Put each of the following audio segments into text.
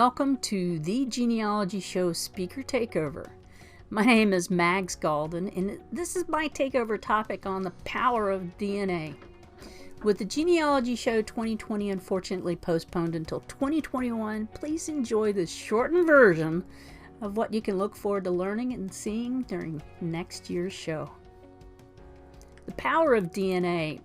welcome to the Genealogy Show Speaker Takeover. My name is Mags Gaulden, and this is my takeover topic on the power of DNA. With the Genealogy Show 2020 unfortunately postponed until 2021, please enjoy this shortened version of what you can look forward to learning and seeing during next year's show. The power of DNA.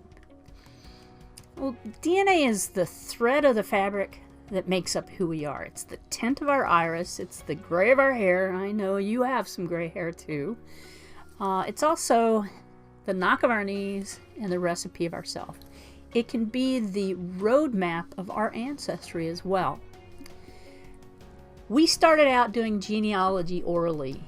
Well, DNA is the thread of the fabric that makes up who we are. It's the tint of our iris. It's the gray of our hair. I know you have some gray hair too. It's also the knock of our knees and the recipe of ourself. It can be the roadmap of our ancestry as well. We started out doing genealogy orally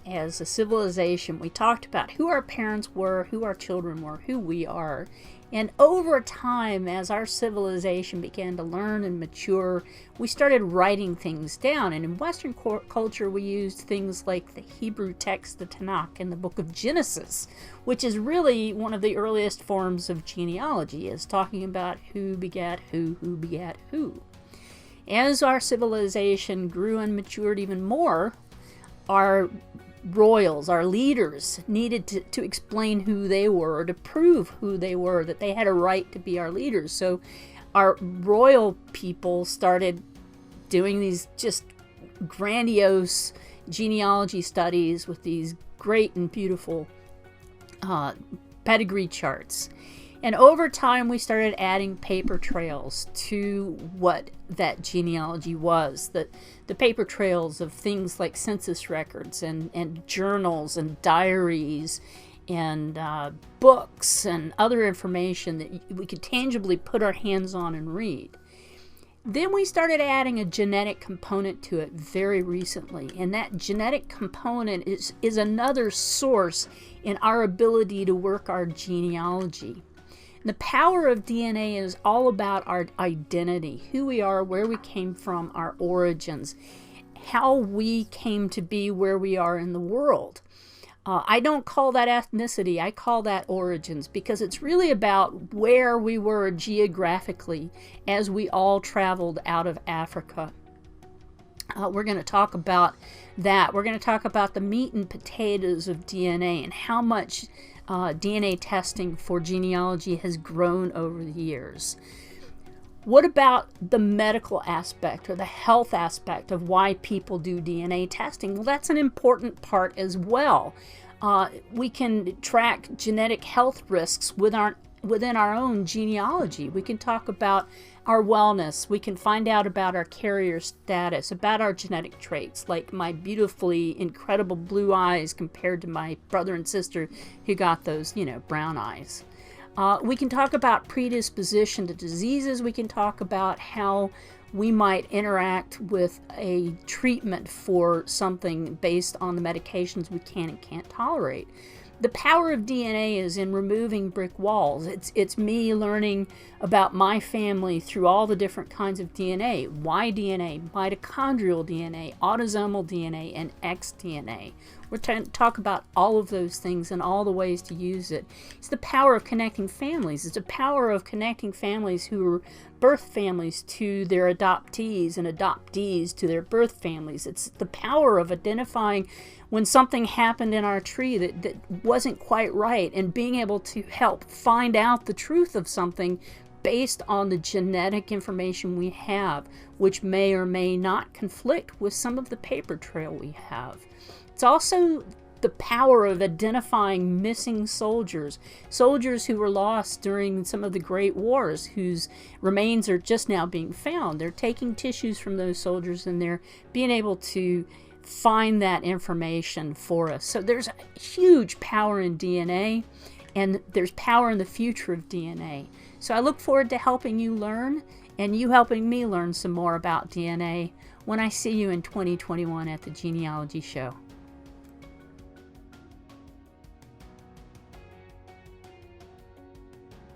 as a civilization. We talked about who our parents were, who our children were, who we are. And over time, as our civilization began to learn and mature, we started writing things down. And in Western culture, we used things like the Hebrew text, the Tanakh, and the book of Genesis, which is really one of the earliest forms of genealogy, is talking about who begat who begat who. As our civilization grew and matured even more, our royals, our leaders, needed to explain who they were, or to prove who they were, that they had a right to be our leaders. So our royal people started doing these just grandiose genealogy studies with these great and beautiful pedigree charts. And over time, we started adding paper trails to what that genealogy was. The paper trails of things like census records and journals and diaries and books and other information that we could tangibly put our hands on and read. Then we started adding a genetic component to it very recently. And that genetic component is another source in our ability to work our genealogy. The power of DNA is all about our identity, who we are, where we came from, our origins, how we came to be where we are in the world. I don't call that ethnicity, I call that origins, because it's really about where we were geographically as we all traveled out of Africa. We're going to talk about that. We're going to talk about the meat and potatoes of DNA and how much DNA testing for genealogy has grown over the years. What about the medical aspect or the health aspect of why people do DNA testing? Well, that's an important part as well. We can track genetic health risks within our own genealogy. We can talk about our wellness. We can find out about our carrier status, about our genetic traits, like my beautifully incredible blue eyes compared to my brother and sister who got those, brown eyes. We can talk about predisposition to diseases. We can talk about how we might interact with a treatment for something based on the medications we can and can't tolerate. The power of DNA is in removing brick walls. It's me learning about my family through all the different kinds of DNA. Y DNA, mitochondrial DNA, autosomal DNA, and X DNA. We're going to talk about all of those things and all the ways to use it. It's the power of connecting families. It's the power of connecting families who are birth families to their adoptees and adoptees to their birth families. It's the power of identifying when something happened in our tree that wasn't quite right and being able to help find out the truth of something based on the genetic information we have, which may or may not conflict with some of the paper trail we have. It's also the power of identifying missing soldiers who were lost during some of the great wars, whose remains are just now being found. They're taking tissues from those soldiers and they're being able to find that information for us. So there's a huge power in DNA, and there's power in the future of DNA. So I look forward to helping you learn, and you helping me learn some more about DNA when I see you in 2021 at the Genealogy Show.